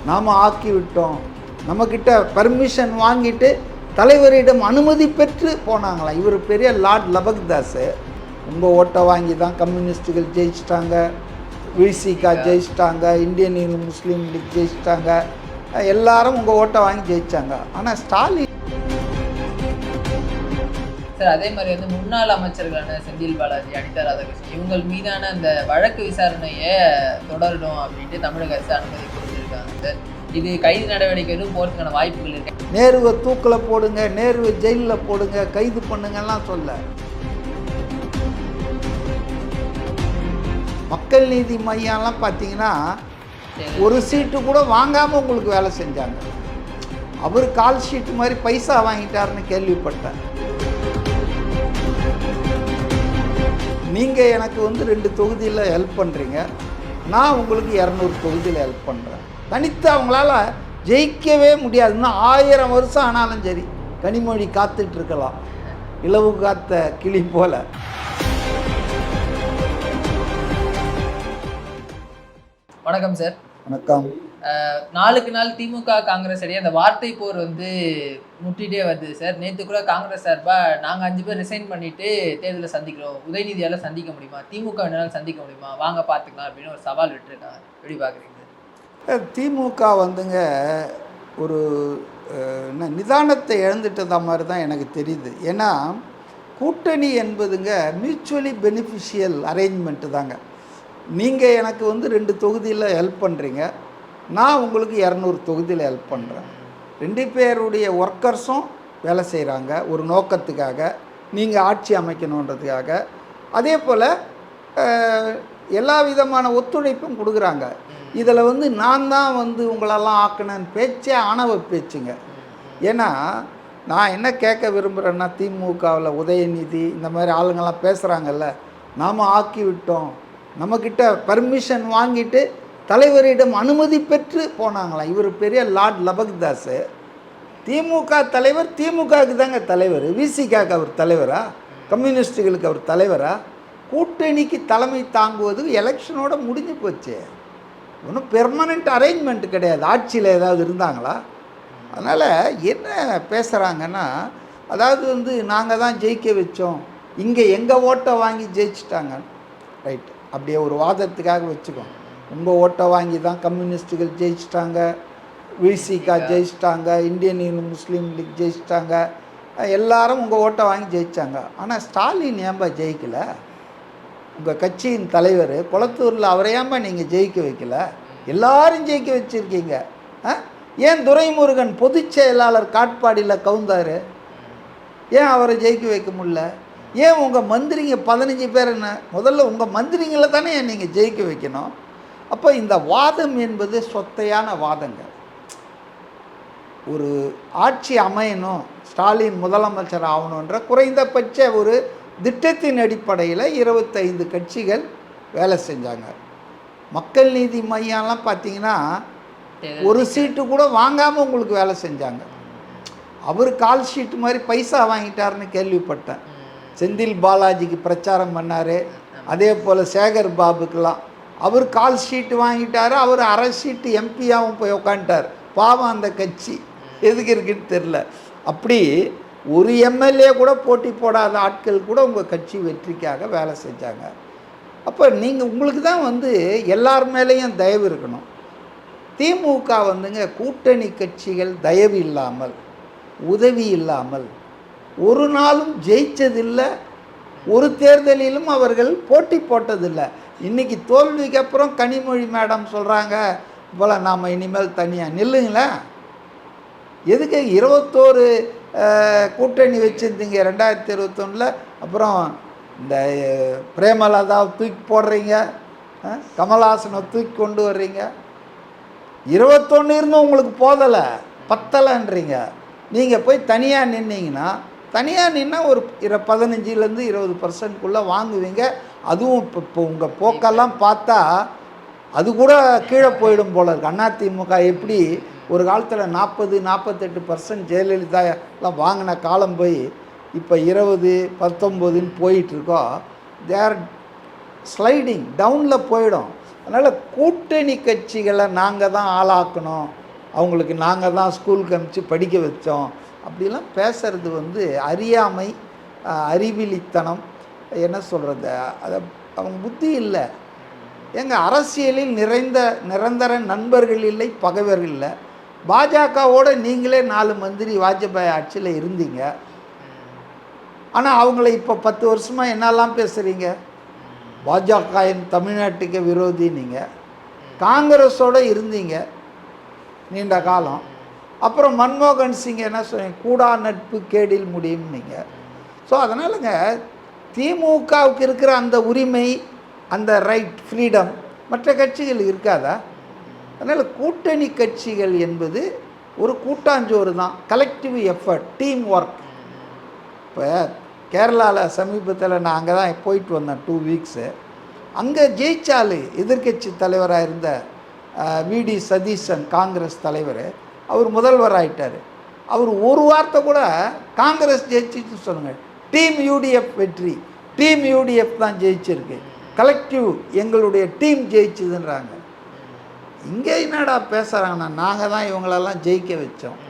நாம் ஆக்கி விட்டோம், நம்மக்கிட்ட பர்மிஷன் வாங்கிட்டு தலைவரிடம் அனுமதி பெற்று போனாங்களாம். இவர் பெரிய லார்ட் லபக்தாஸ். உங்கள் ஓட்டை வாங்கி தான் கம்யூனிஸ்ட்டுகள் ஜெயிச்சிட்டாங்க, விசிகா ஜெயிச்சிட்டாங்க, இந்தியன் யூனியன் முஸ்லீம் லீக் ஜெயிச்சிட்டாங்க, எல்லாரும் உங்கள் ஓட்டை வாங்கி ஜெயித்தாங்க. ஆனால் ஸ்டாலின் சார் அதே மாதிரி வந்து முன்னாள் அமைச்சர்களான செந்தில் பாலாஜி, அனிதா ராதாகிருஷ்ணன் இவங்கள் மீதான அந்த வழக்கு விசாரணையை தொடரணும் அப்படின்ட்டு தமிழக அரசு அனுமதி கொடுத்துருக்காங்க சார். இது கைது நடவடிக்கை எதுவும் போகிறதுக்கான வாய்ப்புகள் இருக்கு? நேருவை தூக்கில் போடுங்க, நேருவை ஜெயிலில் போடுங்க, கைது பண்ணுங்கலாம் சொல்ல. மக்கள் நீதி மையம்லாம் பார்த்தீங்கன்னா ஒரு சீட்டு கூட வாங்காமல் உங்களுக்கு வேலை செஞ்சாங்க. அவர் கால் ஷீட்டு மாதிரி பைசா வாங்கிட்டாருன்னு கேள்விப்பட்டேன். நீங்கள் எனக்கு வந்து 2 தொகுதியில் ஹெல்ப் பண்ணுறீங்க, நான் உங்களுக்கு 200 தொகுதியில் ஹெல்ப் பண்ணுறேன். தனித்து அவங்களால ஜெயிக்கவே முடியாதுன்னா 1000 வருஷம் ஆனாலும் சரி கனிமொழி காத்துட்ருக்கலாம், இலவு காத்த கிளி போல. வணக்கம் சார். வணக்கம். நாளுக்கு நாள் திமுக காங்கிரஸ் இடையே அந்த வார்த்தை போர் வந்து முட்டிகிட்டே வருது சார். நேற்று கூட காங்கிரஸ் சார்பாக நாங்கள் 5 பேர் ரிசைன் பண்ணிவிட்டு தேர்தலில் சந்திக்கிறோம், உதயநிதியால் சந்திக்க முடியுமா, திமுக என்னால் சந்திக்க முடியுமா, வாங்க பார்த்துக்கலாம் அப்படின்னு ஒரு சவால் விட்டுருக்காங்க. எப்படி பார்க்குறீங்க? திமுக வந்துங்க ஒரு நிதானத்தை இழந்துட்டதா மாதிரி தான் எனக்கு தெரியுது. ஏன்னா கூட்டணி என்பதுங்க மியூச்சுவலி பெனிஃபிஷியல் அரேஞ்ச்மெண்ட்டு தாங்க. நீங்கள் எனக்கு வந்து 2 தொகுதியில் ஹெல்ப் பண்ணுறீங்க, நான் உங்களுக்கு 200 தொகுதியில் ஹெல்ப் பண்ணுறேன். 2 பேருடைய ஒர்க்கர்ஸும் வேலை செய்கிறாங்க ஒரு நோக்கத்துக்காக, நீங்கள் ஆட்சி அமைக்கணுன்றதுக்காக. அதே போல் எல்லா விதமான ஒத்துழைப்பும் கொடுக்குறாங்க. இதில் வந்து நான் தான் வந்து உங்களெல்லாம் ஆக்கினேன்னு பேச்சே ஆணவ பேச்சுங்க. ஏன்னா நான் என்ன கேட்க விரும்புகிறேன்னா, திமுகவில் உதயநிதி இந்த மாதிரி ஆளுங்கள்லாம் பேசுகிறாங்கல்ல, நாம் ஆக்கி விட்டோம், நம்மக்கிட்ட பர்மிஷன் வாங்கிட்டு தலைவரிடம் அனுமதி பெற்று போனாங்களாம். இவர் பெரிய லார்ட் லபக்தாஸ். திமுக தலைவர் திமுகவுக்கு தாங்க தலைவர், விசிகாவுக்கு அவர் தலைவரா, கம்யூனிஸ்ட்டுகளுக்கு அவர் தலைவரா? கூட்டணிக்கு தலைமை தாங்குவது எலெக்ஷனோட முடிஞ்சு போச்சு. ஒன்றும் பெர்மனண்ட் அரேஞ்ச்மெண்ட் கிடையாது. ஆட்சியில் ஏதாவது இருந்தாங்களா? அதனால் என்ன பேசுகிறாங்கன்னா, அதாவது வந்து நாங்கள் தான் ஜெயிக்க வச்சோம், இங்கே எங்கள் ஓட்டை வாங்கி ஜெயிச்சிட்டாங்க. ரைட்டு, அப்படியே ஒரு வாதத்துக்காக வச்சுக்கோம். உங்கள் ஓட்டை வாங்கி தான் கம்யூனிஸ்ட்டுகள் ஜெயிச்சிட்டாங்க, விசிகா ஜெயிச்சிட்டாங்க, இந்தியன் யூனியன் முஸ்லீம் லீக் ஜெயிச்சிட்டாங்க, எல்லாரும் உங்கள் ஓட்டை வாங்கி ஜெயித்தாங்க. ஆனால் ஸ்டாலின் ஏன்பா ஜெயிக்கலை? உங்கள் கட்சியின் தலைவர் குளத்தூரில் அவரை ஏன்பா நீங்கள் ஜெயிக்க வைக்கல? எல்லாரும் ஜெயிக்க வச்சுருக்கீங்க. ஏன் துரைமுருகன் பொதுச் செயலாளர் காட்பாடியில் கவுந்தார், ஏன் அவரை ஜெயிக்க வைக்க முடியல? ஏன் உங்கள் மந்திரிங்க 15 பேர் என்ன, முதல்ல உங்கள் மந்திரிங்களை தானே நீங்கள் ஜெயிக்க வைக்கணும். அப்போ இந்த வாதம் என்பது சொத்தையான வாதங்க. ஒரு ஆட்சி அமையணும், ஸ்டாலின் முதலமைச்சர் ஆகணுன்ற குறைந்தபட்ச ஒரு திட்டத்தின் அடிப்படையில் 25 கட்சிகள் வேலை செஞ்சாங்க. மக்கள் நீதி மையம்லாம் பார்த்தீங்கன்னா ஒரு சீட்டு கூட வாங்காமல் உங்களுக்கு வேலை செஞ்சாங்க. அவர் கால் ஷீட்டு மாதிரி பைசா வாங்கிட்டாருன்னு கேள்விப்பட்டேன். செந்தில் பாலாஜிக்கு பிரச்சாரம் பண்ணார், அதே போல் சேகர் பாபுக்கெலாம் அவர் கால் ஷீட்டு வாங்கிட்டார், அவர் அரை ஷீட்டு எம்பியாகவும் போய் உட்காந்துட்டார். பாவம் அந்த கட்சி எதுக்கு இருக்குன்னு தெரில. அப்படி ஒரு எம்எல்ஏ கூட போட்டி போடாத ஆட்கள் கூட உங்கள் கட்சி வெற்றிக்காக வேலை செஞ்சாங்க. அப்போ நீங்கள் உங்களுக்கு தான் வந்து எல்லார் மேலேயும் தயவு இருக்கணும். திமுக வந்துங்க கூட்டணி கட்சிகள் தயவு இல்லாமல் உதவி இல்லாமல் ஒரு நாளும் ஜெயித்ததில்லை, ஒரு தேர்தலிலும் அவர்கள் போட்டி போட்டதில்லை. இன்றைக்கி தோல்விக்கு அப்புறம் கனிமொழி மேடம் சொல்கிறாங்க போல் நாம் இனிமேல் தனியாக நில்லுங்களேன். எதுக்கு 21 கூட்டணி வச்சுருந்தீங்க 2021? அப்புறம் இந்த பிரேமலதாவை தூக்கி போடுறீங்க, கமல்ஹாசனை தூக்கி கொண்டு வர்றீங்க. 21 இருந்தும் உங்களுக்கு போதலை, பத்தலைன்றீங்க. நீங்கள் போய் தனியாக நின்னீங்கன்னா, தனியாக நின்னால் ஒரு 15% 20% வாங்குவீங்க. அதுவும் இப்போ உங்கள் போக்கெல்லாம் பார்த்தா அது கூட கீழே போயிடும் போல இருக்கு. அதிமுக எப்படி ஒரு காலத்தில் 40-48% ஜெயலலிதா எல்லாம் வாங்கின காலம் போய் இப்போ 20-19 போயிட்டுருக்கோம். தேர் ஸ்லைடிங் டவுனில் போயிடும். அதனால் கூட்டணி கட்சிகளை நாங்கள் தான் ஆளாக்கணும், அவங்களுக்கு நாங்கள் தான் ஸ்கூலுக்கு அனுப்பிச்சு படிக்க வச்சோம் அப்படிலாம் பேசுகிறது வந்து அறியாமை, அறிவிலித்தனம், என்ன சொல்கிறது, அதை அவங்க புத்தி இல்லை. எங்கள் அரசியலில் நிரந்தர நண்பர்கள் இல்லை, பகைவர்கள் இல்லை. பாஜகவோடு நீங்களே 4 மந்திரி வாஜ்பாய் ஆட்சியில் இருந்தீங்க. ஆனால் அவங்கள இப்போ 10 வருஷமாக என்னெல்லாம் பேசுகிறீங்க? பாஜகவின் தமிழ்நாட்டுக்கு விரோதி. நீங்கள் காங்கிரஸோடு இருந்தீங்க நீண்ட காலம். அப்புறம் மன்மோகன் சிங் என்ன சொல்றீங்க? கூடா நட்பு கேடில் முடியும் நீங்கள். ஸோ அதனாலங்க திமுகவுக்கு இருக்கிற அந்த உரிமை, அந்த ரைட், ஃப்ரீடம் மற்ற கட்சிகள் இருக்காதா? அதனால் கூட்டணி கட்சிகள் என்பது ஒரு கூட்டாஞ்சோறு தான், கலெக்டிவ் எஃபர்ட், டீம் ஒர்க். இப்போ கேரளாவில் சமீபத்தில் நான் அங்கே தான் போயிட்டு வந்தேன் 2 வீக்ஸு. அங்கே ஜெயிச்சால் எதிர்க்கட்சி தலைவராக இருந்த விடி சதீஷன், காங்கிரஸ் தலைவர், அவர் முதல்வர் ஆகிட்டார். அவர் ஒரு வார்த்தை கூட காங்கிரஸ் ஜெயிச்சிட்டு சொல்லுங்கள், டீம் யூடிஎஃப் வெற்றி, டீம் யூடிஎஃப் தான் ஜெயிச்சிருக்கு, கலெக்டிவ் எங்களுடைய டீம் ஜெயிச்சுதுன்றாங்க. இங்கே என்னடா பேசுகிறாங்கன்னா, நாங்கள் தான் இவங்களெல்லாம் ஜெயிக்க வச்சோம்.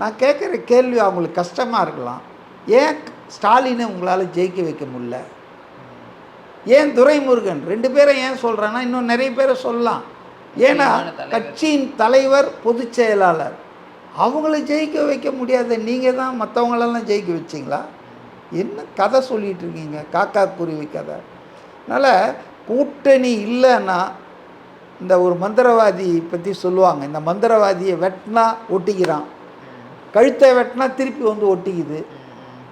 நான் கேட்குற கேள்வி அவங்களுக்கு கஷ்டமாக இருக்கலாம், ஏன் ஸ்டாலினை உங்களால் ஜெயிக்க வைக்க முடியல? ஏன் துரைமுருகன் 2 பேரை ஏன் சொல்கிறேன்னா, இன்னும் நிறைய பேரை சொல்லலாம். ஏன்னா கட்சியின் தலைவர், பொதுச் செயலாளர், அவங்கள ஜெயிக்க வைக்க முடியாத நீங்கள் தான் மற்றவங்களெல்லாம் ஜெயிக்க வச்சிங்களா? என்ன கதை சொல்லிகிட்டு இருக்கீங்க, காக்கா குருவி கதை. அதனால் கூட்டணி இல்லைன்னா, இந்த ஒரு மந்திரவாதி பற்றி சொல்லுவாங்க, இந்த மந்திரவாதியை வெட்டினா ஒட்டிக்கிறான், கழுத்தை வெட்டினா திருப்பி வந்து ஒட்டிக்குது.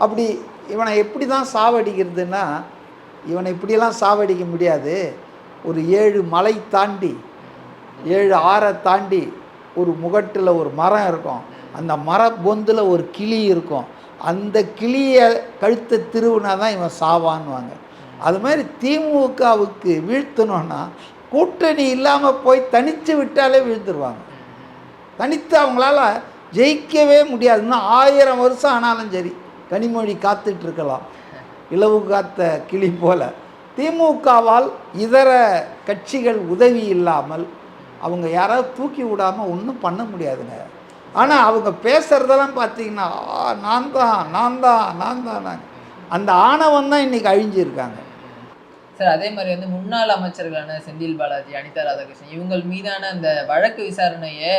அப்படி இவனை எப்படி தான் சாவடிக்கிறதுன்னா, இவனை இப்படியெல்லாம் சாவடிக்க முடியாது. ஒரு 7 மலை தாண்டி 7 ஆறை தாண்டி ஒரு முகட்டில் ஒரு மரம் இருக்கும், அந்த மர பொந்தில் ஒரு கிளி இருக்கும், அந்த கிளியை கழுத்தை திருவுனா தான் இவன் சாவான்வாங்க. அது மாதிரி திமுகவுக்கு வீழ்த்தணுன்னா கூட்டணி இல்லாமல் போய் தனித்து விட்டாலே வீழ்த்துருவாங்க. தனித்து அவங்களால ஜெயிக்கவே முடியாதுன்னா 1000 வருஷம் ஆனாலும் சரி, கனிமொழி காத்துட்ருக்கலாம் இலவு காத்த கிளி போல். திமுகவால் இதர கட்சிகள் உதவி இல்லாமல் அவங்க யாராவது தூக்கி விடாமல் ஒன்றும் பண்ண முடியாதுங்க. ஆனால் அவங்க பேசுகிறதெல்லாம் பார்த்தீங்கன்னா, நான் தான் அந்த ஆணவம் தான் இன்றைக்கி அழிஞ்சிருக்காங்க. சார், அதே மாதிரி வந்து முன்னாள் அமைச்சர்களான செந்தில் பாலாஜி, அனிதா ராதாகிருஷ்ணன், இவங்கள் மீதான அந்த வழக்கு விசாரணையை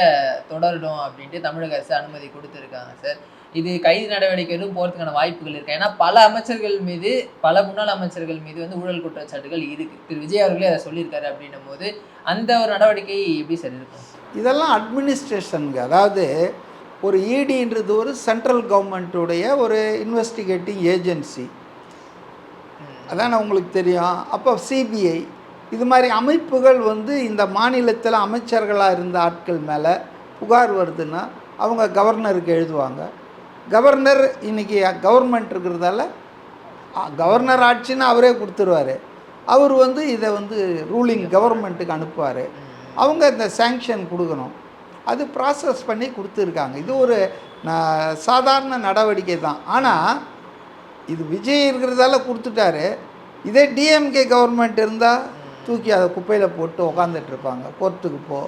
தொடரணும் அப்படின்ட்டு தமிழக அரசு அனுமதி கொடுத்துருக்காங்க சார். இது கைது நடவடிக்கை எதுவும் போகிறதுக்கான வாய்ப்புகள் இருக்குது. ஏன்னா பல அமைச்சர்கள் மீது, பல முன்னாள் அமைச்சர்கள் மீது வந்து ஊழல் குற்றச்சாட்டுகள் இருக்குது. திரு விஜய் அவர்களே அதை சொல்லியிருக்காரு. அப்படின்னும் போது அந்த ஒரு நடவடிக்கை எப்படி சார் இருக்கும்? இதெல்லாம் அட்மினிஸ்ட்ரேஷனுங்க. அதாவது ஒரு இடின்றது ஒரு சென்ட்ரல் கவர்மெண்ட்டுடைய ஒரு இன்வெஸ்டிகேட்டிங் ஏஜென்சி, அதான உங்களுக்கு தெரியும். அப்போ சிபிஐ இது மாதிரி அமைப்புகள் வந்து இந்த மாநிலத்தில் அமைச்சர்களாக இருந்த ஆட்கள் மேலே புகார் வருதுன்னா அவங்க கவர்னருக்கு எழுதுவாங்க. கவர்னர் இன்றைக்கி கவர்மெண்ட் இருக்கிறதால கவர்னர் ஆட்சின்னு அவரே கொடுத்துருவார். அவர் வந்து இதை வந்து ரூலிங் கவர்மெண்ட்டுக்கு அனுப்புவார். அவங்க இந்த சேங்ஷன் கொடுக்கணும். அது ப்ராசஸ் பண்ணி கொடுத்துருக்காங்க. இது ஒரு சாதாரண நடவடிக்கை தான். ஆனால் இது விஜய் இருக்கிறதால கொடுத்துட்டாரு. இதே டிஎம்கே கவர்மெண்ட் இருந்தால் தூக்கி அதை குப்பையில் போட்டு உக்காந்துட்ருப்பாங்க, கோர்ட்டுக்கு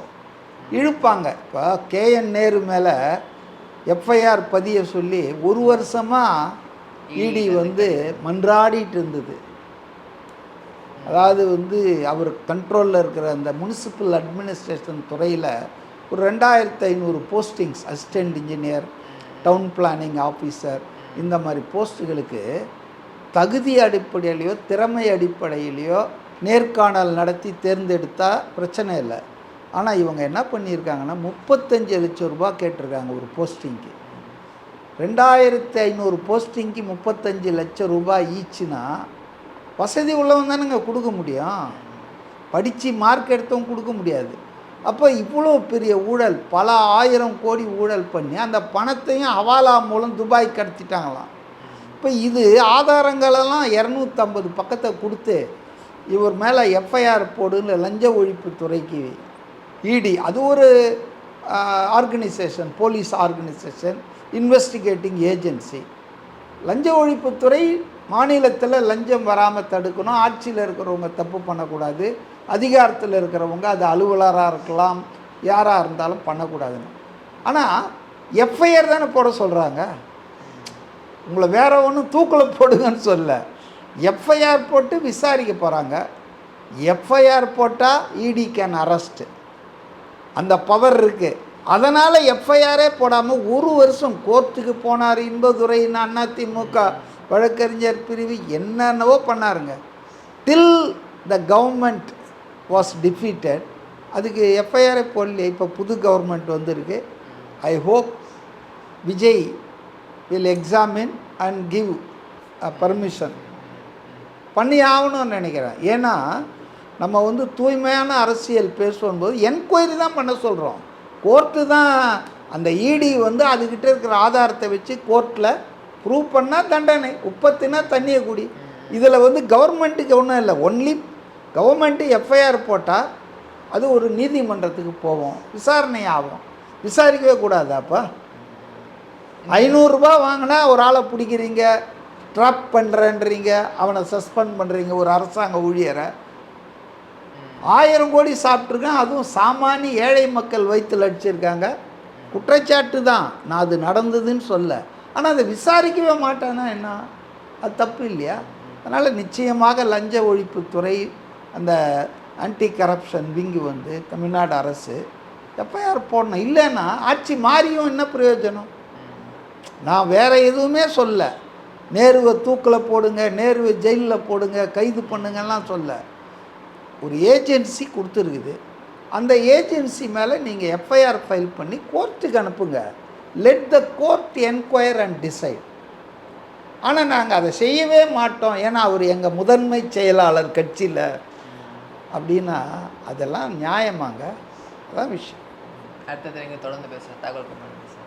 இழுப்பாங்க. இப்போ கேஎன் நேரு மேலே எஃப்ஐஆர் பதிய சொல்லி 1 வருஷமாக இடி வந்து மன்றாடிட்டு இருந்தது. அதாவது வந்து அவர் கண்ட்ரோலில் இருக்கிற அந்த முனிசிபல் அட்மினிஸ்ட்ரேஷன் துறையில் ஒரு 2500 postings, assistant engineer, down planning officer, இந்த மாதிரி போஸ்ட்டுகளுக்கு தகுதி அடிப்படையிலையோ திறமை அடிப்படையிலையோ நேர்காணல் நடத்தி தேர்ந்தெடுத்தால் பிரச்சனை இல்லை. ஆனால் இவங்க என்ன பண்ணியிருக்காங்கன்னா 35 லட்சம் ரூபா கேட்டிருக்காங்க ஒரு போஸ்டிங்க்கு. 2500 போஸ்டிங்க்கு 35 லட்சம் ரூபாய் ஈச்சுன்னா வசதி உள்ளவங்க தானேங்க கொடுக்க முடியும், படித்து மார்க் எடுத்தவங்க கொடுக்க முடியாது. அப்போ இவ்வளோ பெரிய ஊழல், பல 1000 கோடி ஊழல் பண்ணி அந்த பணத்தையும் ஹவாலா மூலம் துபாய் கடத்திட்டாங்களாம். இப்போ இது ஆதாரங்களெல்லாம் 250 பக்கத்தை கொடுத்து இவர் மேலே எஃப்ஐஆர் போடுன்னு லஞ்ச ஒழிப்புத்துறைக்கு இடி, அது ஒரு organisation, police organisation, investigating agency. லஞ்ச ஒழிப்புத்துறை மாநிலத்தில் லஞ்சம் வராமல் தடுக்கணும், ஆட்சியில் இருக்கிறவங்க தப்பு பண்ணக்கூடாது, அதிகாரத்தில் இருக்கிறவங்க அது அலுவலராக இருக்கலாம், யாராக இருந்தாலும் பண்ணக்கூடாதுன்னு. ஆனால் எஃப்ஐஆர் தானே போட சொல்கிறாங்க. உங்களை வேற ஒன்றும் தூக்கில் போடுங்கன்னு சொல்ல, எஃப்ஐஆர் போட்டு விசாரிக்க போகிறாங்க. எஃப்ஐஆர் போட்டால் இடி கேன் அரெஸ்ட்டு, அந்த பவர் இருக்குது. அதனால் எஃப்ஐஆரே போடாமல் 1 வருஷம் கோர்ட்டுக்கு போனார். இன்பதுரையின் அதிமுக வழக்கறிஞர் பிரிவு என்னென்னவோ பண்ணாருங்க. டில் த கவர்மெண்ட் வாஸ் டிஃபீட்டட். அதுக்கு எஃப்ஐஆரே போடலையே. இப்போ புது கவர்மெண்ட் வந்திருக்கு. I hope Vijay will examine and give permission பண்ணி ஆகணும்னு நினைக்கிறேன். ஏன்னா நம்ம தூய்மையான அரசியல் பேசும்போது என்கொயரி தான் பண்ண சொல்கிறோம். கோர்ட்டு தான் அந்த இடி அதுக்கிட்ட இருக்கிற ஆதாரத்தை வச்சு கோர்ட்டில் ப்ரூவ் பண்ணால் தண்டனை, உப்பத்தினா தண்ணியை குடி. இதில் கவர்மெண்ட்டுக்கு ஒன்றும் இல்லை. ஒன்லி கவர்மெண்ட்டு எஃப்ஐஆர் போட்டால் அது ஒரு நீதிமன்றத்துக்கு போவோம், விசாரணை ஆகும். விசாரிக்கவே கூடாது. அப்போ 500 ரூபா வாங்கினா ஒரு ஆளை பிடிக்கிறீங்க, ட்ராப் பண்ணுறேன்றீங்க, அவனை சஸ்பெண்ட் பண்ணுறீங்க. ஒரு அரசாங்க ஊழியரை 1000 கோடி சாப்பிட்ருக்கேன், அதுவும் சாமானிய ஏழை மக்கள் வயிற்றில் அடிச்சிருக்காங்க. குற்றச்சாட்டு தான், நான் அது நடந்ததுன்னு சொல்ல. ஆனால் அதை விசாரிக்கவே மாட்டானா என்ன? அது தப்பு இல்லையா? அதனால் நிச்சயமாக லஞ்ச ஒழிப்புத்துறை, அந்த ஆன்டி கரப்ஷன் விங்கு தமிழ்நாடு அரசு எஃப்ஐஆர் போடணும். இல்லைன்னா ஆட்சி மாறியும் என்ன பிரயோஜனம்? நான் வேறு எதுவுமே சொல்ல. நேருவை தூக்கில் போடுங்க, நேருவை ஜெயிலில் போடுங்க, கைது பண்ணுங்கலாம் சொல்ல. ஒரு ஏஜென்சி கொடுத்துருக்குது. அந்த ஏஜென்சி மேலே நீங்கள் எஃப்ஐஆர் ஃபைல் பண்ணி கோர்ட்டுக்கு அனுப்புங்க. Let the court enquire and decide. ஆனால் நாங்கள் அதை செய்யவே மாட்டோம், ஏன்னா அவர் எங்கள் முதன்மை செயலாளர் கட்சியில் அப்படின்னா அதெல்லாம் நியாயமாங்க? அதான் விஷயம். அடுத்தது நீங்கள் தொடர்ந்து பேசுகிறேன். தகவல் பண்ணுங்க சார்.